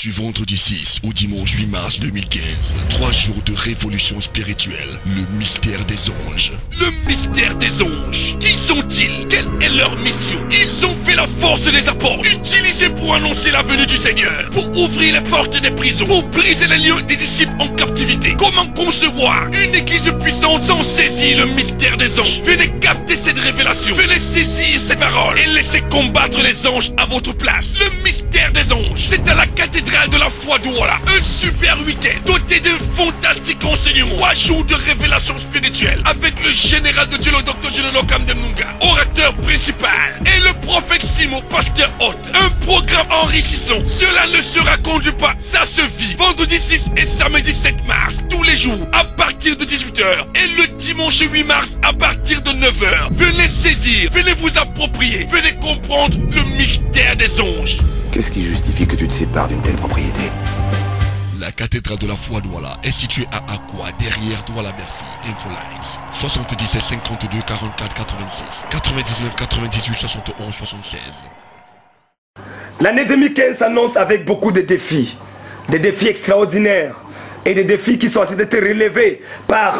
Du vendredi 6 au dimanche 8 mars 2015, 3 jours de révolution spirituelle, le mystère des anges. Le mystère des anges. Qui sont-ils? Quelle est leur mission? Ils ont fait la force des apôtres, utilisée pour annoncer la venue du Seigneur, pour ouvrir les portes des prisons, pour briser les liens des disciples en captivité. Comment concevoir une église puissante sans saisir le mystère des anges? Venez capter cette révélation, venez saisir ces paroles et laissez combattre les anges à votre place. Le mystère des anges, c'est à la cathédrale de la foi d'Ouala. Un super week-end doté d'un fantastique enseignement. 3 jours de révélation spirituelle avec le général de Dieu, le docteur Julio Kamdemnunga, orateur principal, et le prophète Simon, pasteur hôte. Un programme enrichissant. Cela ne se raconte pas, ça se vit. Vendredi 6 et samedi 7 mars, tous les jours, à partir de 18 h. Et le dimanche 8 mars, à partir de 9 h. Venez saisir, venez vous approprier, venez comprendre le mystère des anges. Qu'est-ce qui justifie que tu te sépares d'une telle propriété? La cathédrale de la foi d'Ouala est située à Akwa, derrière Douala Bercy. Infolines 77 52 44 86 99 98 71 76. L'année 2015 s'annonce avec beaucoup de défis. Des défis extraordinaires. Et des défis qui sont en train d'être relevés par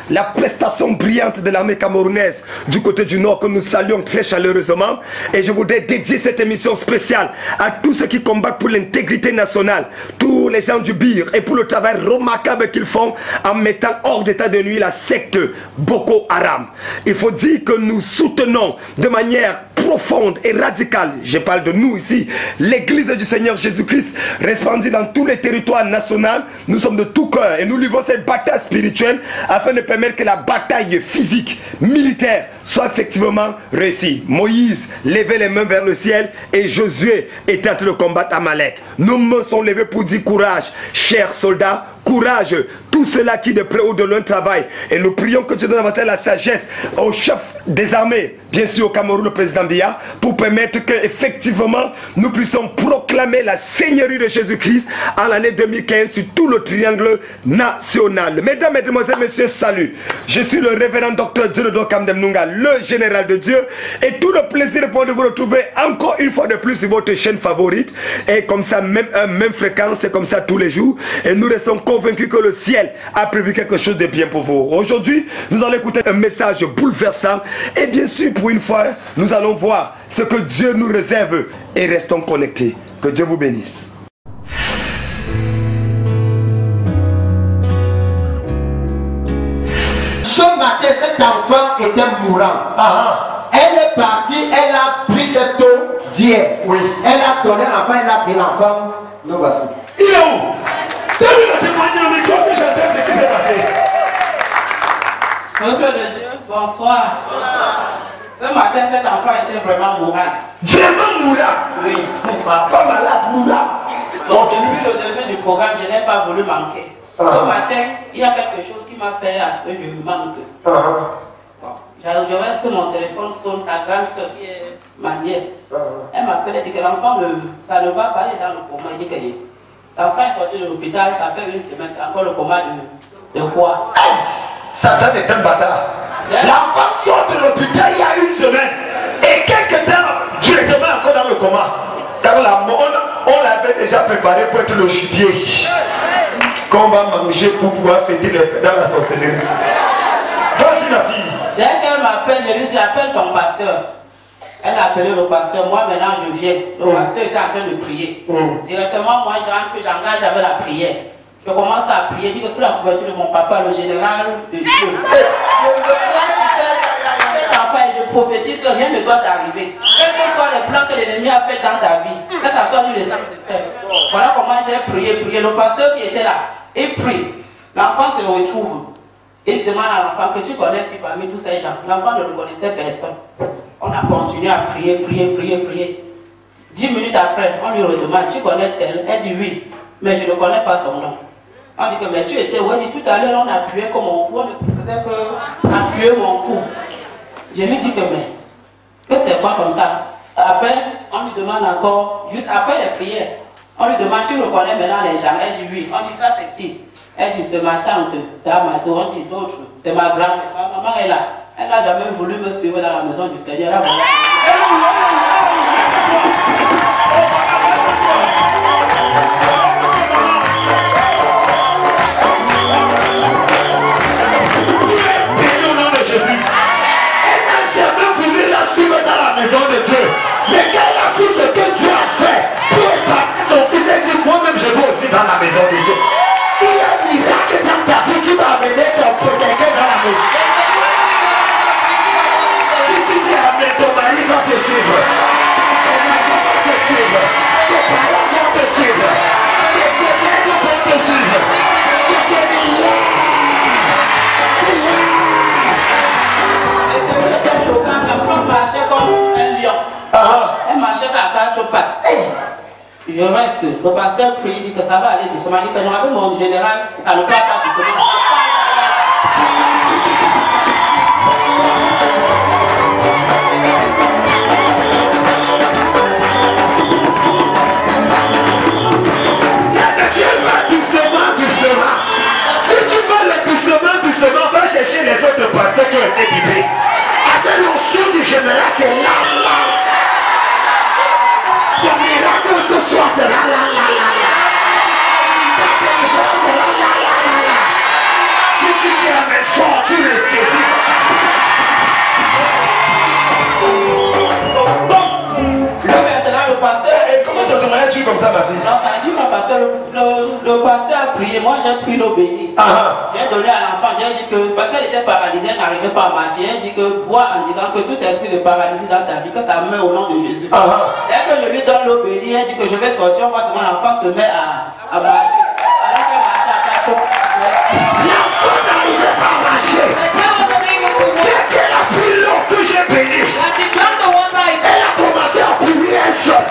la prestation brillante de l'armée camerounaise du côté du Nord que nous saluons très chaleureusement. Et je voudrais dédier cette émission spéciale à tous ceux qui combattent pour l'intégrité nationale, tous les gens du BIR, et pour le travail remarquable qu'ils font en mettant hors d'état de nuit la secte Boko Haram. Il faut dire que nous soutenons de manière profonde et radicale, je parle de nous ici, l'église du Seigneur Jésus-Christ répandue dans tous les territoires nationaux. Nous sommes de tout cœur et nous livrons cette bataille spirituelle afin de permettre que la bataille physique, militaire soit effectivement réussie. Moïse levait les mains vers le ciel et Josué était en train de combattre Amalek. Nos mains sont levées pour dire courage, chers soldats, courage, tout cela qui de près ou de loin travaille. Et nous prions que Dieu donne davantage la sagesse au chef des armées, bien sûr au Cameroun, le président Biya, pour permettre que effectivement nous puissions proclamer la seigneurie de Jésus-Christ en l'année 2015 sur tout le triangle national. Mesdames, Mesdemoiselles, Messieurs, salut. Je suis le révérend docteur Julio Kamdemnunga, le général de Dieu, et tout le plaisir pour de vous retrouver encore une fois de plus sur votre chaîne favorite, et comme ça, même fréquence, c'est comme ça tous les jours, et nous restons convaincus que le ciel a prévu quelque chose de bien pour vous. Aujourd'hui, nous allons écouter un message bouleversant, et bien sûr, pour une fois, nous allons voir ce que Dieu nous réserve, et restons connectés. Que Dieu vous bénisse. Ce matin, cet enfant était mourant. Elle est partie, elle a pris cette eau d'hier. Oui. Elle a donné l'enfant, elle a pris l'enfant. Nous voici. Il est où? Tu as vu le témoignage au micro que j'entends ce qui s'est passé? Peuple de Dieu, bonsoir. Ce matin, cet enfant était vraiment mourant. Vraiment mourant? Oui. Pas malade, mourant. Donc, depuis le début du programme, je n'ai pas voulu manquer. Ce matin, il y a quelque chose qui m'a fait à ce que je manque. Je reste que mon téléphone sonne, sa grande soeur qui est ma nièce. Elle m'appelle et dit que l'enfant, ça ne va pas aller dans le coma. Il dit que l'enfant est sorti de l'hôpital, ça fait une semaine, c'est encore le coma de quoi? Satan est un bâtard. L'enfant sort de l'hôpital il y a une semaine. Et quelques temps, directement encore dans le coma. Car la mort, on l'avait déjà préparé pour être le gibier qu'on va manger pour pouvoir fêter dans la sorcellerie. Vas-y ma fille. Dès qu'elle m'appelle, je lui dis appelle ton pasteur. Elle a appelé le pasteur, moi maintenant je viens. Le pasteur était en train de prier. Directement, moi j'entre, j'engage avec la prière. Je commence à prier, je dis que sous la couverture de mon papa, le général de Dieu. Je me place sur cet enfant et je prophétise que rien ne doit t'arriver. Quels que soient les plans que l'ennemi a fait dans ta vie, que ça soit lui les sang se fait. Voilà comment j'ai prié. Le pasteur qui était là, il prie. L'enfant se retrouve. Il demande à l'enfant que tu connais qui parmi tous ces gens. L'enfant ne le connaissait personne. On a continué à prier. 10 minutes après, on lui redemande, tu connais tel? Elle dit oui, mais je ne connais pas son nom. On dit que mais tu étais où? Elle dit tout à l'heure on a appuyé comme mon cou, on ne faisait que appuyer mon cou. Je lui dis que mais, que c'est quoi comme ça? Après, on lui demande encore, juste après les prières, on lui demande, tu reconnais maintenant les gens? Elle dit oui. On dit ça c'est qui? Elle dit c'est ma tante, Damato. On dit d'autres, c'est ma grand-mère. Ma maman est là. Elle n'a jamais voulu me suivre dans la maison du Seigneur. Là, voilà. Je reste. Le pasteur prie, il dit que ça va aller doucement. Il dit que je rappelle mon général, ça ne va pas doucement. Les autres pasteurs qui ont été libérés. Avec l'onction du général, c'est là. Ton miracle ce soir, c'est là. Si tu dis avec fort, tu le saisis. Maintenant, le pasteur. Et comment tu as dit comme ça, ma fille? Non, ça dit mon pasteur, le pasteur a prié. Moi, j'ai pris l'eau bénie. J'ai donné à l'enfant, j'ai dit que, parce qu'elle était paralysée, elle n'arrivait pas à marcher, j'ai dit que, bois en disant que tout esprit de paralysie dans ta vie, que ça meurt au nom de Jésus. Dès que je lui donne l'eau bénie, elle dit que je vais sortir, on voit seulement l'enfant se met à marcher. Alors qu'elle marchait à 4 fois. L'enfant n'arrivait pas à marcher. Dès qu'elle a pris l'eau que j'ai bénie, elle a commencé à prier elle seule.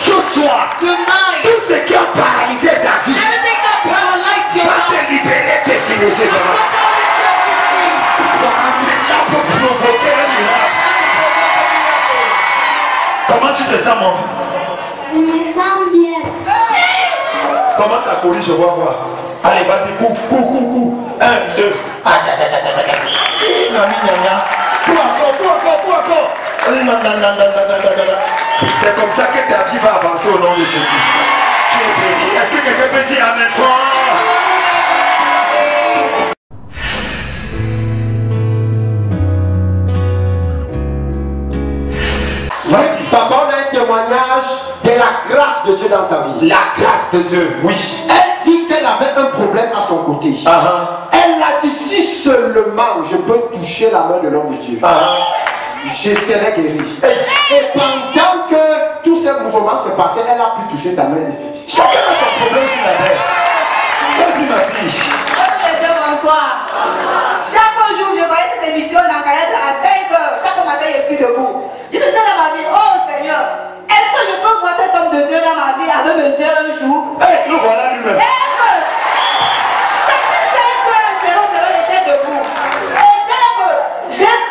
Ce soir, tout ce qui a paralysé ta vie, va te libérer, t'es fini, c'est comment. Pour provoquer un miracle. Comment tu te sens, mon fils? Je me sens bien. Commence à courir, je vois voir. Allez, vas-y, cours. 1, 2. Cours. C'est comme ça que ta vie va avancer au nom de Jésus. Tu es béni. Est-ce que quelqu'un peut dire amen fort? Vas-y. Papa, on a un témoignage de la grâce de Dieu dans ta vie. La grâce de Dieu, oui. Elle dit qu'elle avait un problème à son côté. Elle a dit, si seulement je peux toucher la main de l'homme de Dieu, je serai guéri. Et pendant que tous ces mouvements se passaient, elle a pu toucher ta main ici. Chacun a son problème sur la tête. Vas-y, ma fille. Bonsoir. Chaque jour, je voyais cette émission dans Kayat à 5 heures. Chaque matin, je suis debout. Je me disais dans ma vie, oh Seigneur, est-ce que je peux voir cet homme de Dieu dans ma vie avec mes yeux un jour? Nous voilà lui-même.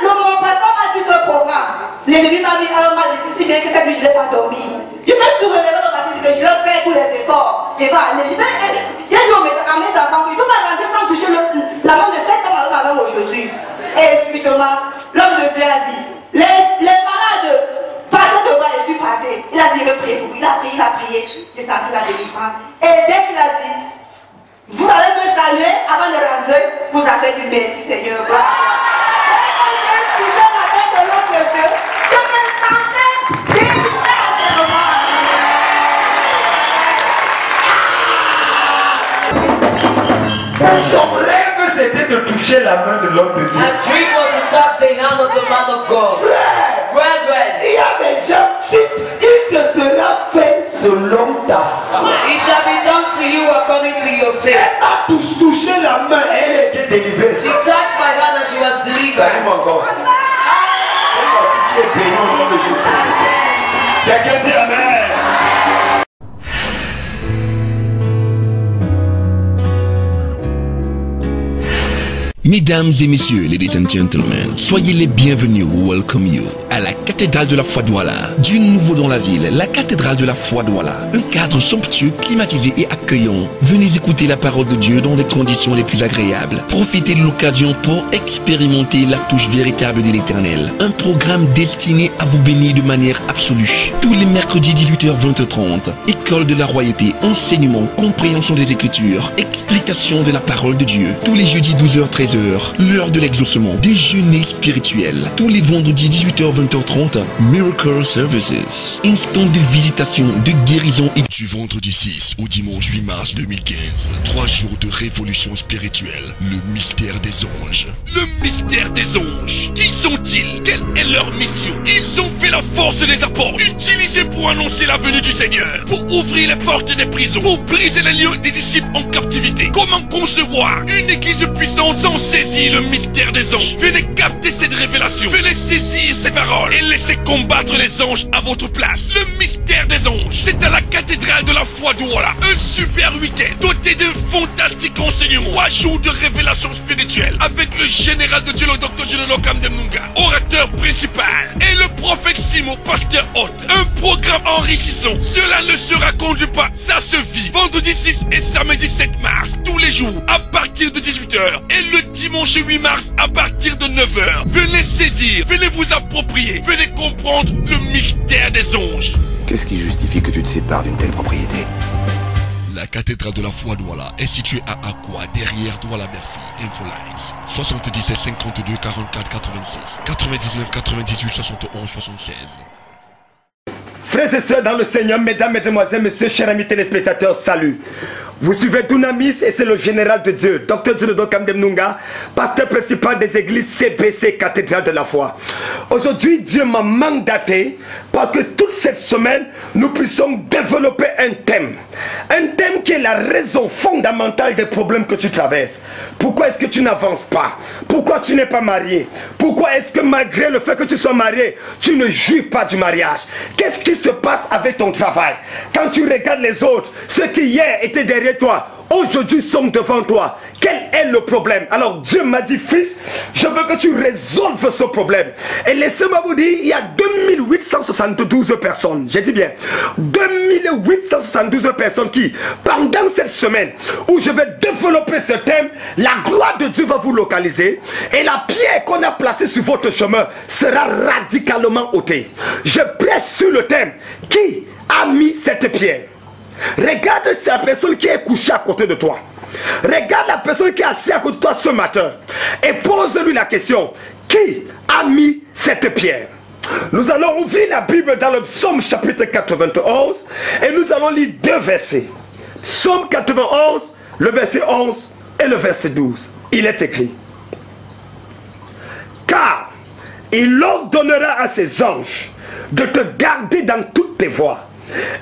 Mon patron m'a dit ce programme. L'ennemi m'a mis un mal ici, si bien que cette nuit je n'ai pas dormi. Je me suis relevé dans ma tête que je vais faire tous les efforts. Je vais aller. J'ai dit à mes enfants que je ne peux pas rentrer sans toucher la main de cet homme avec mon Jésus. Et subitement, l'homme de Dieu a dit, les malades, passez devant, je suis passé. Il a dit, je prie pour lui. Il a prié. J'ai senti la délivrance. Et dès qu'il a dit, vous allez me saluer avant de rentrer, vous avez dit merci Seigneur. Son rêve c'était de toucher la main de l'homme de Dieu. My dream was to touch the hand of the man of God. Brethren, il y a des gens qui il te sera fait selon ta foi. it shall be done to you according to your faith. Elle a touché la main, elle a été délivrée. She touched my hand and she was Ça delivered. arrive encore. C'est parce que tu es béni au nom de Jésus. Quelqu'un dit amen. Mesdames et messieurs, ladies and gentlemen, soyez les bienvenus, welcome you, à la cathédrale de la foi Douala. Du nouveau dans la ville, la cathédrale de la foi Douala. Un cadre somptueux, climatisé et accueillant. Venez écouter la parole de Dieu dans les conditions les plus agréables. Profitez de l'occasion pour expérimenter la touche véritable de l'Éternel. Un programme destiné à vous bénir de manière absolue. Tous les mercredis 18h 20h30, école de la royauté, enseignement, compréhension des Écritures, explication de la parole de Dieu. Tous les jeudis 12h 13h. L'heure de l'exaucement, déjeuner spirituel. Tous les vendredis 18h 20h30, Miracle Services. Instant de visitation, de guérison et du vendredi 6 au dimanche 8 mars 2015. 3 jours de révolution spirituelle. Le mystère des anges. Le mystère des anges. Qui sont-ils? Quelle est leur mission? Ils ont fait la force des apôtres, utilisés pour annoncer la venue du Seigneur, pour ouvrir les portes des prisons, pour briser les lieux des disciples en captivité. Comment concevoir une église puissante sans saisir le mystère des anges. Venez capter cette révélation. Venez saisir ces paroles et laissez combattre les anges à votre place. Le mystère des anges, c'est à la cathédrale de la foi d'Ouala. Un super week-end doté d'un fantastique enseignement. 3 jours de révélation spirituelle avec le général de Dieu, le docteur Julio Kamdem Nunga, orateur principal, et le prophète Simon, pasteur hôte. Un programme enrichissant. Cela ne se raconte pas, ça se vit. Vendredi 6 et samedi 7 mars, tous les jours, à partir de 18h. Et le dimanche 8 mars, à partir de 9h. Venez saisir, venez vous approprier, venez comprendre le mystère des anges. Qu'est-ce qui justifie que tu te sépares d'une telle propriété? La cathédrale de la foi d'Ouala est située à Akwa, derrière Douala Bercy. Infolines 77 52 44 86 99 98 71 76. Frères et sœurs dans le Seigneur, mesdames, mesdemoiselles, messieurs, chers amis téléspectateurs, salut. Vous suivez Dunamis et c'est le général de Dieu, Dr Julio Kamdem Nunga, pasteur principal des églises CBC, cathédrale de la foi. Aujourd'hui, Dieu m'a mandaté pour que toute cette semaine, nous puissions développer un thème. Un thème qui est la raison fondamentale des problèmes que tu traverses. Pourquoi est-ce que tu n'avances pas? Pourquoi tu n'es pas marié? Pourquoi est-ce que malgré le fait que tu sois marié, tu ne jouis pas du mariage? Qu'est-ce qui se passe avec ton travail? Quand tu regardes les autres, ceux qui hier étaient derrière toi, aujourd'hui sont devant toi. Quel est le problème? Alors Dieu m'a dit, fils, je veux que tu résolves ce problème. Et laissez-moi vous dire, il y a 2872 personnes, j'ai dit bien, 2872 personnes qui, pendant cette semaine où je vais développer ce thème, la gloire de Dieu va vous localiser et la pierre qu'on a placée sur votre chemin sera radicalement ôtée. Je prêche sur le thème, qui a mis cette pierre? Regarde la personne qui est couchée à côté de toi. Regarde la personne qui est assise à côté de toi ce matin. Et pose-lui la question. Qui a mis cette pierre? Nous allons ouvrir la Bible dans le psaume chapitre 91. Et nous allons lire 2 versets. Psaume 91, le verset 11 et le verset 12. Il est écrit. Car il ordonnera à ses anges de te garder dans toutes tes voies.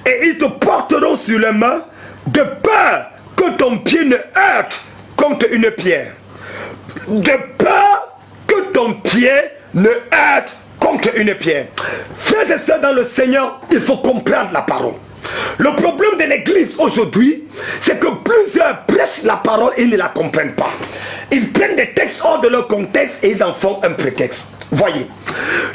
Et ils te porteront sur les mains, de peur que ton pied ne heurte contre une pierre. De peur que ton pied ne heurte contre une pierre. Frères et sœurs dans le Seigneur, il faut comprendre la parole. Le problème de l'église aujourd'hui, c'est que plusieurs prêchent la parole et ils ne la comprennent pas. Ils prennent des textes hors de leur contexte et ils en font un prétexte. Voyez,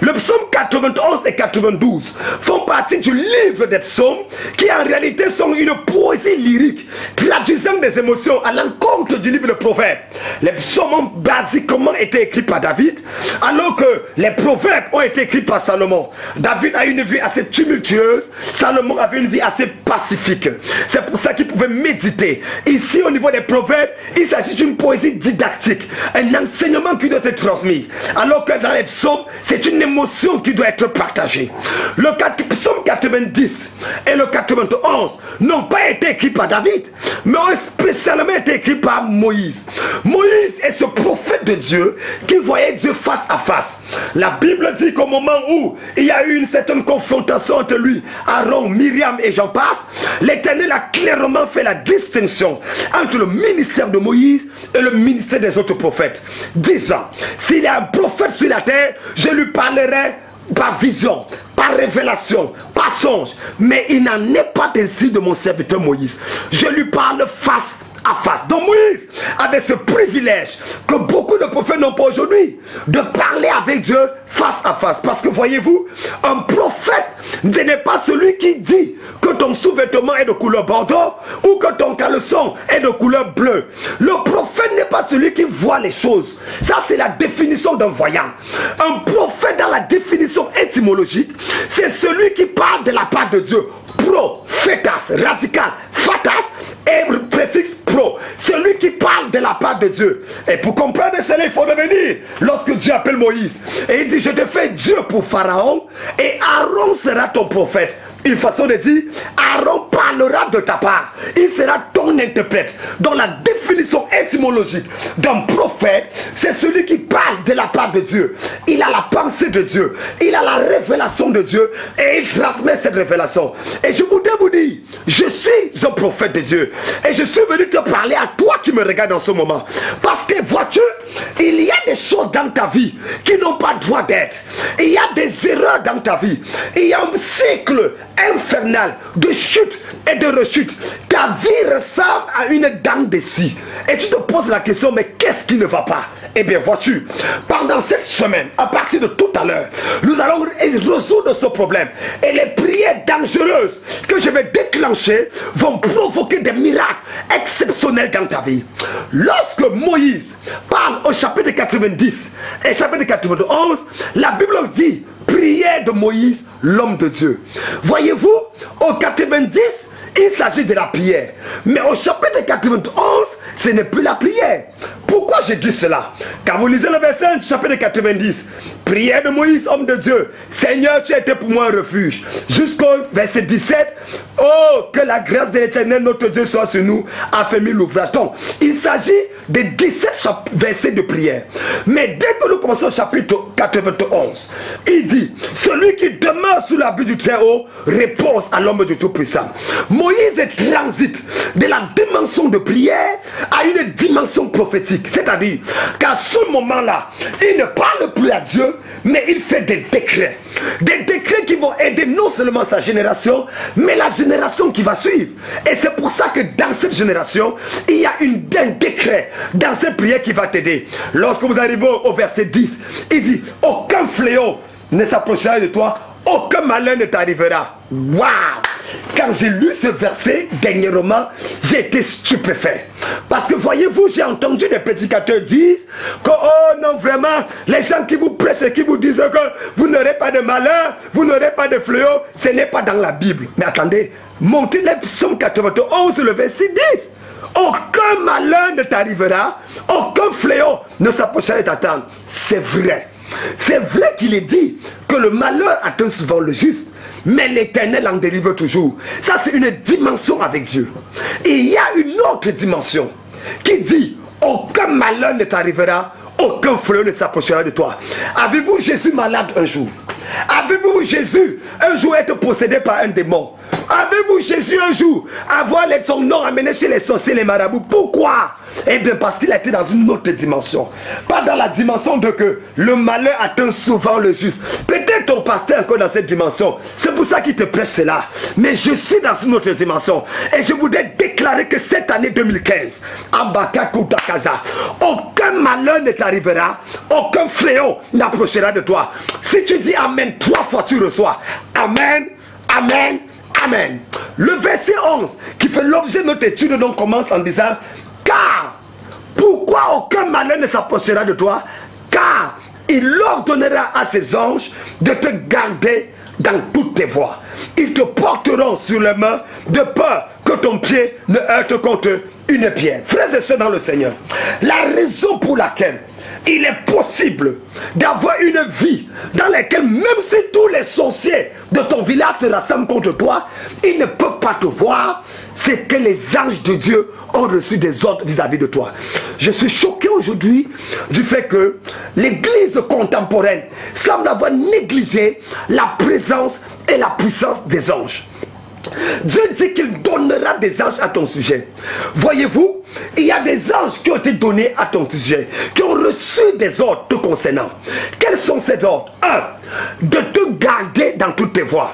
le psaume 91 et 92 font partie du livre des psaumes qui en réalité sont une poésie lyrique traduisant des émotions à l'encontre du livre de Proverbes. Les psaumes ont basiquement été écrits par David, alors que les Proverbes ont été écrits par Salomon. David a une vie assez tumultueuse, Salomon avait une vie assez pacifique. C'est pour ça qu'il pouvait méditer. Ici, au niveau des Proverbes, il s'agit d'une poésie didactique, un enseignement qui doit être transmis, alors que dans les psaumes, c'est une émotion qui doit être partagée. Le psaume 90 et le 91 n'ont pas été écrits par David, mais ont spécialement été écrits par Moïse. Moïse est ce prophète de Dieu qui voyait Dieu face à face. La Bible dit qu'au moment où il y a eu une certaine confrontation entre lui, Aaron, Myriam et j'en passe, l'Éternel a clairement fait la distinction entre le ministère de Moïse et le ministère des autres prophètes, disant, s'il y a un prophète sur la terre, je lui parlerai par vision, par révélation, par songe, mais il n'en est pas ainsi de mon serviteur Moïse. Je lui parle face à face. Donc Moïse avait ce privilège que beaucoup de prophètes n'ont pas aujourd'hui, de parler avec Dieu face à face. Parce que voyez-vous, un prophète n'est pas celui qui dit que ton sous-vêtement est de couleur bordeaux ou que ton caleçon est de couleur bleue. Le prophète n'est pas celui qui voit les choses. Ça, c'est la définition d'un voyant. Un prophète, dans la définition étymologique, c'est celui qui parle de la part de Dieu. Prophétas, radical, fatas et préfixe pro. Celui qui parle de la part de Dieu. Et pour comprendre cela, il faut revenir lorsque Dieu appelle Moïse. Et il dit, je te fais Dieu pour Pharaon et Aaron sera ton prophète. Une façon de dire, Aaron parlera de ta part. Il sera ton interprète. Dans la définition étymologique d'un prophète, c'est celui qui parle de la part de Dieu. Il a la pensée de Dieu. Il a la révélation de Dieu. Et il transmet cette révélation. Et je voudrais vous dire, je suis un prophète de Dieu. Et je suis venu te parler à toi qui me regardes en ce moment. Parce que vois-tu, choses dans ta vie qui n'ont pas droit d'être. Il y a des erreurs dans ta vie. Il y a un cycle infernal de chute et de rechute. Ta vie ressemble à une dent de scie. Et tu te poses la question, mais qu'est-ce qui ne va pas? Eh bien, vois-tu, pendant cette semaine, à partir de tout à l'heure, nous allons résoudre ce problème. Et les prières dangereuses que je vais déclencher vont provoquer des miracles exceptionnels dans ta vie. Lorsque Moïse parle au chapitre 90 et chapitre 91, la Bible dit prière de Moïse, l'homme de Dieu. Voyez-vous, au 90, il s'agit de la prière. Mais au chapitre 91, ce n'est plus la prière. Pourquoi j'ai dit cela? Quand vous lisez le verset du chapitre 90, prière de Moïse, homme de Dieu, Seigneur, tu étais pour moi un refuge. Jusqu'au verset 17, oh, que la grâce de l'Éternel, notre Dieu, soit sur nous, affermit l'ouvrage. Donc, il s'agit de 17 versets de prière. Mais dès que nous commençons au chapitre 91, il dit, celui qui demeure sous l'abri du Très-Haut repose à l'homme du Tout-Puissant. Moïse transite de la dimension de prière à une dimension prophétique. C'est-à-dire qu'à ce moment-là, il ne parle plus à Dieu, mais il fait des décrets. Des décrets qui vont aider non seulement sa génération, mais la génération qui va suivre. Et c'est pour ça que dans cette génération, il y a un décret dans cette prière qui va t'aider. Lorsque vous arrivez au verset 10, il dit, aucun fléau ne s'approchera de toi, aucun malheur ne t'arrivera. Waouh! Quand j'ai lu ce verset dernièrement, j'ai été stupéfait. Parce que voyez-vous, j'ai entendu des prédicateurs dire que, oh non, vraiment, les gens qui vous prêchent et qui vous disent que vous n'aurez pas de malheur, vous n'aurez pas de fléau, ce n'est pas dans la Bible. Mais attendez, montez les psaumes 91, le verset 10. Aucun malheur ne t'arrivera, aucun fléau ne s'approchera de t'attendre. C'est vrai. C'est vrai qu'il est dit que le malheur atteint souvent le juste, mais l'Éternel en délivre toujours. Ça, c'est une dimension avec Dieu. Et il y a une autre dimension qui dit, aucun malheur ne t'arrivera, aucun fléau ne s'approchera de toi. Avez-vous Jésus malade un jour? Avez-vous Jésus un jour être possédé par un démon? Avez-vous Jésus un jour avoir son nom amené chez les sorciers, les marabouts? Pourquoi? Eh bien parce qu'il a été dans une autre dimension. Pas dans la dimension de que le malheur atteint souvent le juste. Peut-être ton pasteur encore dans cette dimension. C'est pour ça qu'il te prêche cela. Mais je suis dans une autre dimension. Et je voudrais déclarer que cette année 2015, aucun malheur ne t'arrivera, aucun fléau n'approchera de toi. Si tu dis Amen 3 fois, tu reçois. Amen, Amen, Amen. Le verset 11 qui fait l'objet de notre étude donc commence en disant, car pourquoi aucun malheur ne s'approchera de toi? Car il ordonnera à ses anges de te garder dans toutes tes voies. Ils te porteront sur les mains de peur que ton pied ne heurte contre une pierre. Frères et sœurs dans le Seigneur, la raison pour laquelle il est possible d'avoir une vie dans laquelle même si tous les sorciers de ton village se rassemblent contre toi, ils ne peuvent pas te voir, c'est que les anges de Dieu ont reçu des ordres vis-à-vis de toi. Je suis choqué aujourd'hui du fait que l'église contemporaine semble avoir négligé la présence et la puissance des anges. Dieu dit qu'il donnera des anges à ton sujet. Voyez-vous, il y a des anges qui ont été donnés à ton sujet, qui ont reçu des ordres te concernant. Quels sont ces ordres? 1. De te garder dans toutes tes voies.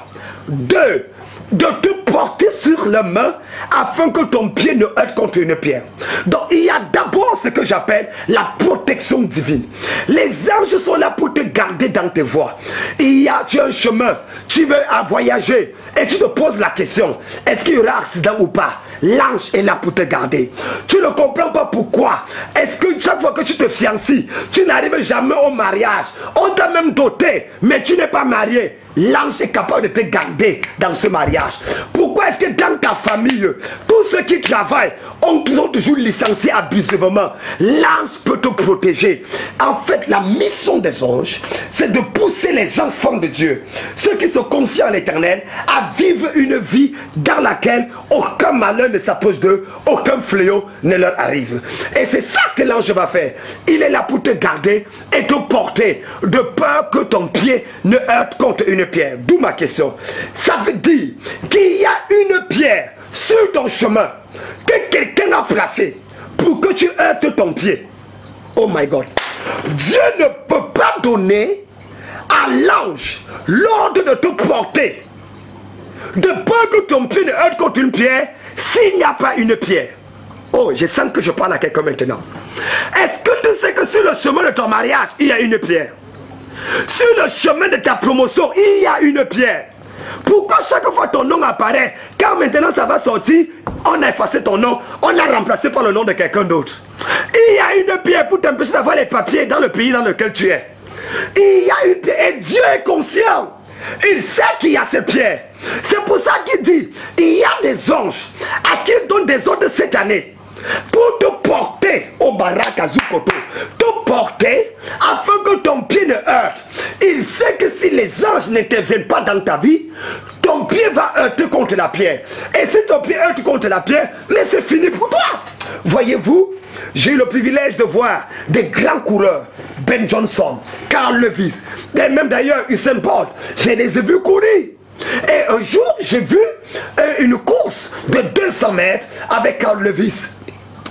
2. De te porter sur la main afin que ton pied ne heurte contre une pierre. Donc il y a d'abord ce que j'appelle la protection divine. Les anges sont là pour te garder dans tes voies. Tu as un chemin, tu veux voyager et tu te poses la question, est-ce qu'il y aura accident ou pas? L'ange est là pour te garder. Tu ne comprends pas pourquoi. Est-ce que chaque fois que tu te fiancies, tu n'arrives jamais au mariage? On t'a même doté, mais tu n'es pas marié. L'ange est capable de te garder dans ce mariage. Pourquoi est-ce que dans ta famille, tous ceux qui travaillent ont toujours licencié abusivement? L'ange peut te protéger. En fait, la mission des anges, c'est de pousser les enfants de Dieu, ceux qui se confient en l'Éternel, à vivre une vie dans laquelle aucun malheur ne s'approche d'eux, aucun fléau ne leur arrive. Et c'est ça que l'ange va faire. Il est là pour te garder et te porter de peur que ton pied ne heurte contre une pierre. D'où ma question. Ça veut dire qu'il y a une pierre sur ton chemin que quelqu'un a placée pour que tu heurtes ton pied. Oh my God. Dieu ne peut pas donner à l'ange l'ordre de te porter, de peur que ton pied ne heurte contre une pierre, s'il n'y a pas une pierre. Oh, je sens que je parle à quelqu'un maintenant. Est-ce que tu sais que sur le chemin de ton mariage, il y a une pierre? Sur le chemin de ta promotion, il y a une pierre. Pourquoi chaque fois ton nom apparaît, quand maintenant ça va sortir, on a effacé ton nom, on l'a remplacé par le nom de quelqu'un d'autre? Il y a une pierre pour t'empêcher d'avoir les papiers dans le pays dans lequel tu es. Il y a une pierre et Dieu est conscient. Il sait qu'il y a ces pierres. C'est pour ça qu'il dit, il y a des anges à qui il donne des ordres cette année pour te porter au Barakazukoto, te porter afin que ton pied ne heurte. Il sait que si les anges n'interviennent pas dans ta vie, ton pied va heurter contre la pierre. Et si ton pied heurte contre la pierre, mais c'est fini pour toi. Voyez-vous, j'ai eu le privilège de voir des grands coureurs, Ben Johnson, Carl Lewis, et même d'ailleurs Usain Bolt. Je les ai vus courir. Et un jour, j'ai vu une course de 200 mètres avec Carl Lewis,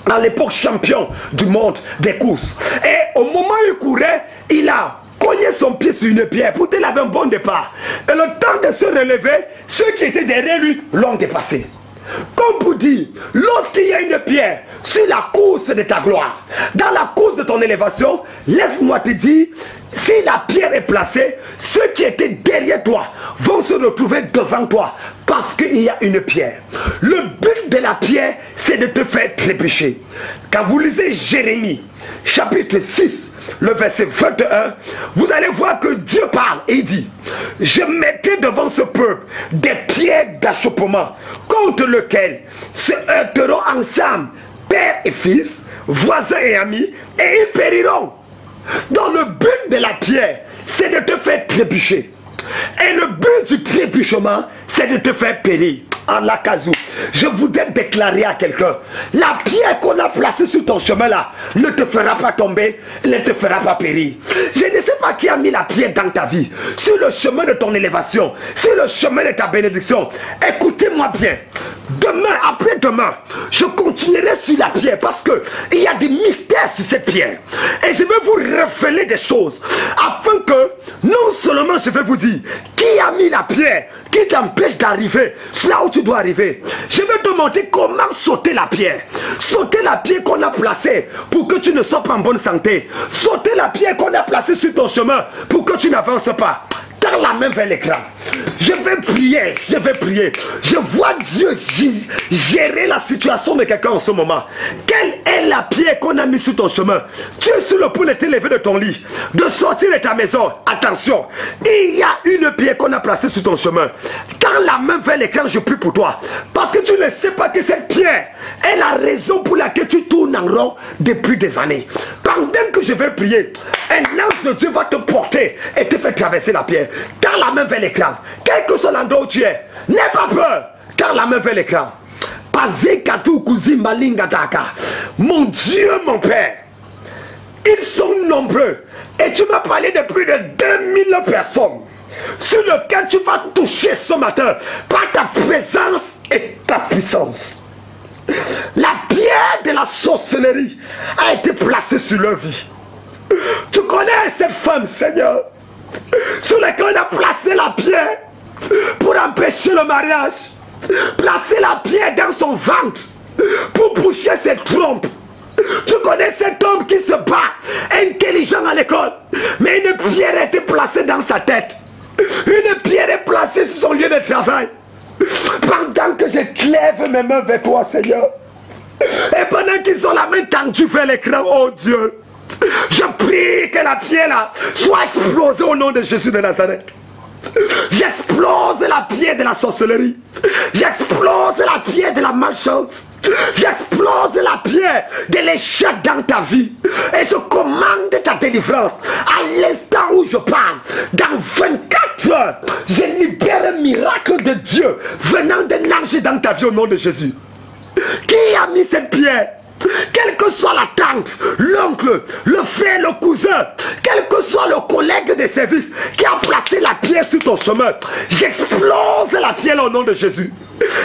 à l'époque champion du monde des courses. Et au moment où il courait, il a cogné son pied sur une pierre. Pourtant, il avait un bon départ. Et le temps de se relever, ceux qui étaient derrière lui l'ont dépassé. Comme pour dire, lorsqu'il y a une pierre sur la course de ta gloire, dans la course de ton élévation, laisse-moi te dire, si la pierre est placée, ceux qui étaient derrière toi vont se retrouver devant toi parce qu'il y a une pierre. Le but de la pierre, c'est de te faire trébucher. Quand vous lisez Jérémie, chapitre 6, le verset 21, vous allez voir que Dieu parle et il dit, je mettais devant ce peuple des pierres d'achoppement contre lequel se heurteront ensemble père et fils, voisins et amis, et ils périront. Donc le but de la pierre, c'est de te faire trébucher. Et le but du trébuchement, c'est de te faire périr. En la casou, je voudrais déclarer à quelqu'un, la pierre qu'on a placée sur ton chemin là ne te fera pas tomber, ne te fera pas périr. Je ne sais pas qui a mis la pierre dans ta vie, sur le chemin de ton élévation, sur le chemin de ta bénédiction. Écoutez-moi bien, demain, après-demain, je continuerai sur la pierre parce que il y a des mystères sur cette pierre. Et je vais vous révéler des choses afin que non seulement je vais vous dire qui a mis la pierre qui t'empêche d'arriver là où tu dois arriver. Je vais te montrer comment sauter la pierre. Sauter la pierre qu'on a placée pour que tu ne sois pas en bonne santé. Sauter la pierre qu'on a placée sur ton chemin pour que tu n'avances pas. Tends la main vers l'écran. Je vais prier, je vais prier. Je vois Dieu gérer la situation de quelqu'un en ce moment. Quelle est la pierre qu'on a mise sur ton chemin? Tu es sur le point de te lever de ton lit, de sortir de ta maison. Attention, il y a une pierre qu'on a placée sur ton chemin. Tends la main vers l'écran, je prie pour toi. Parce que tu ne sais pas que cette pierre est la raison pour laquelle tu tournes en rond depuis des années. Pendant que je vais prier, un ange de Dieu va te porter et te faire traverser la pierre. Tends la main vers l'écran. Quel que soit l'endroit où tu es, n'aie pas peur. Tends la main vers l'écran. Mon Dieu, mon Père, ils sont nombreux. Et tu m'as parlé de plus de 2000 personnes sur lesquelles tu vas toucher ce matin par ta présence et ta puissance. La pierre de la sorcellerie a été placée sur leur vie. Tu connais cette femme, Seigneur, sur laquelle on a placé la pierre pour empêcher le mariage. Placer la pierre dans son ventre pour boucher ses trompes. Tu connais cet homme qui se bat, intelligent à l'école, mais une pierre a été placée dans sa tête. Une pierre est placée sur son lieu de travail. Pendant que je clève mes mains vers toi, Seigneur, et pendant qu'ils ont la main tendue vers l'écran, oh Dieu, je prie que la pierre là soit explosée au nom de Jésus de Nazareth. J'explose la pierre de la sorcellerie. J'explose la pierre de la malchance. J'explose la pierre de l'échec dans ta vie. Et je commande ta délivrance. À l'instant où je parle, dans 24 heures, je libère un miracle de Dieu venant d'un ange dans ta vie au nom de Jésus. Qui a mis cette pierre? Quelle que soit la tante, l'oncle, le frère, le cousin, quel que soit le collègue de service qui a placé la pierre sur ton chemin, j'explose la pierre au nom de Jésus.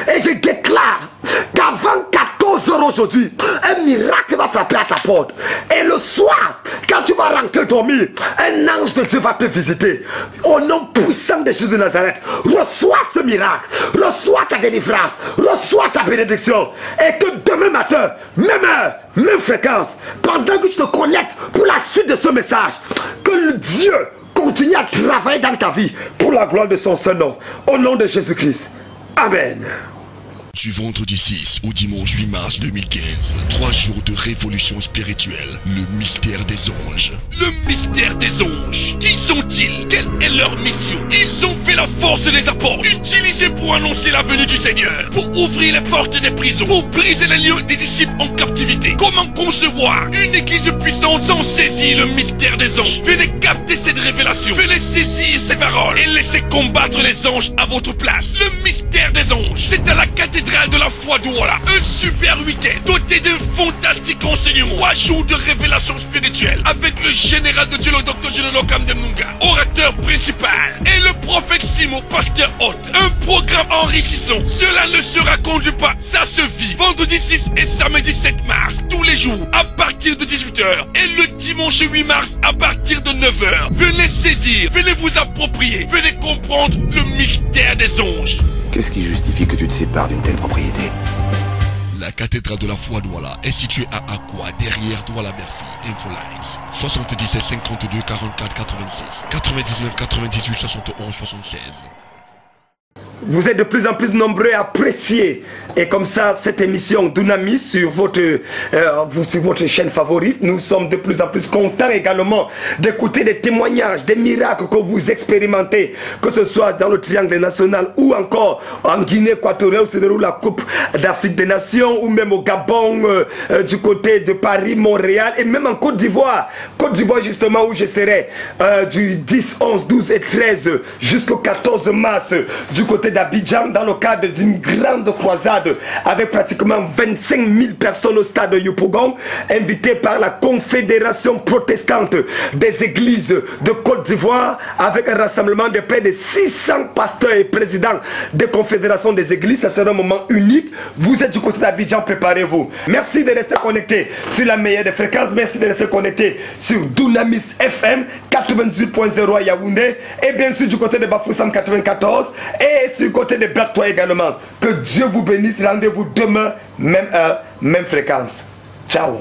Et je déclare qu'avant 14 heures aujourd'hui, un un miracle va frapper à ta porte. Et le soir, quand tu vas rentrer dormir, un ange de Dieu va te visiter. Au nom puissant de Jésus de Nazareth, reçois ce miracle, reçois ta délivrance, reçois ta bénédiction. Et que demain matin, même heure, même fréquence, pendant que tu te connectes pour la suite de ce message, que le Dieu continue à travailler dans ta vie pour la gloire de son seul nom. Au nom de Jésus-Christ. Amen. Du vendredi 6 au dimanche 8 mars 2015, 3 jours de révolution spirituelle, le mystère des anges. Le mystère des anges. Qui sont-ils? Quelle est leur mission? Ils ont fait la force des apôtres, utilisée pour annoncer la venue du Seigneur, pour ouvrir les portes des prisons, pour briser les liens des disciples en captivité. Comment concevoir une église puissante sans saisir le mystère des anges? Venez capter cette révélation, venez saisir ces paroles et laissez combattre les anges à votre place. Le mystère des anges, c'est à la cathédrale de la foi d'Ouala. Un super week-end doté d'un fantastique enseignement. 3 jours de révélation spirituelle avec le général de Dieu, le docteur Général Kamdemnunga, orateur principal, et le prophète Simon, pasteur hôte. Un programme enrichissant. Cela ne se raconte pas, ça se vit. Vendredi 6 et samedi 7 mars, tous les jours, à partir de 18h. Et le dimanche 8 mars, à partir de 9h. Venez saisir, venez vous approprier, venez comprendre le mystère des anges. Qu'est-ce qui justifie que tu te sépares d'une telle propriété? La cathédrale de la foi d'Ouala est située à Akwa, derrière Douala-Bercy. Infolines 77 52 44 86 99 98 71 76. Vous êtes de plus en plus nombreux à apprécier et comme ça cette émission Dunamis sur votre chaîne favorite. Nous sommes de plus en plus contents également d'écouter des témoignages, des miracles que vous expérimentez, que ce soit dans le triangle national ou encore en Guinée équatoriale où se déroule la Coupe d'Afrique des Nations, ou même au Gabon, du côté de Paris, Montréal, et même en Côte d'Ivoire. Côte d'Ivoire justement où je serai du 10, 11, 12 et 13 jusqu'au 14 mars du côté d'Abidjan, dans le cadre d'une grande croisade avec pratiquement 25 000 personnes au stade de Yopougon, invitées par la Confédération protestante des églises de Côte d'Ivoire, avec un rassemblement de près de 600 pasteurs et présidents des confédérations des églises. Ça sera un moment unique. Vous êtes du côté d'Abidjan, préparez-vous. Merci de rester connecté sur la meilleure des fréquences. Merci de rester connecté sur Dunamis FM 98.0 à Yaoundé, et bien sûr du côté de Bafoussam 94 et sur le côté de Bertois également. Que Dieu vous bénisse. Rendez-vous demain, même heure, même fréquence. Ciao.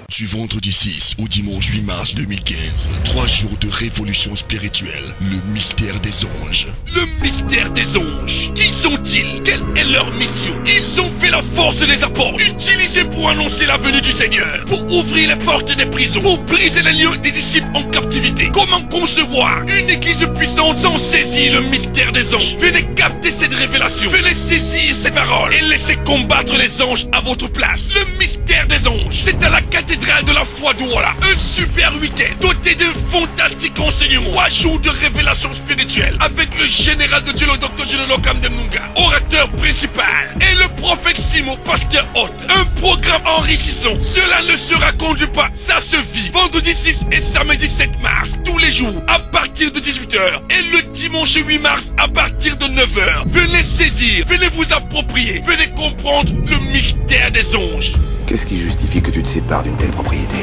Du vendredi 6 au dimanche 8 mars 2015, 3 jours de révolution spirituelle, le mystère des anges. Le mystère des anges. Qui sont-ils? Quelle est leur mission? Ils ont fait la force des apôtres, utilisée pour annoncer la venue du Seigneur, pour ouvrir les portes des prisons, pour briser les liens des disciples en captivité. Comment concevoir une église puissante sans saisir le mystère des anges? Venez capter cette révélation, venez saisir ces paroles et laissez combattre les anges à votre place. Le mystère des anges, c'est à la cathédrale de la foi d'Ouala. Un super week-end doté d'un fantastique enseignement. 3 jours de révélation spirituelle avec le général de Dieu, le docteur Général Kamdemnunga, orateur principal, et le prophète Simon, pasteur hôte. Un programme enrichissant. Cela ne se raconte pas, ça se vit. Vendredi 6 et samedi 7 mars, tous les jours, à partir de 18h. Et le dimanche 8 mars, à partir de 9h. Venez saisir, venez vous approprier, venez comprendre le mystère des anges. Qu'est-ce qui justifie que tu te sépares d'une telle propriété?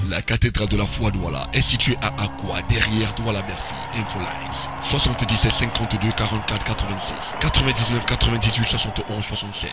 La cathédrale de la foi d'Ouala est située à Akwa, derrière Douala-Bercy. Infolines 77 52 44 86 99 98 71 76.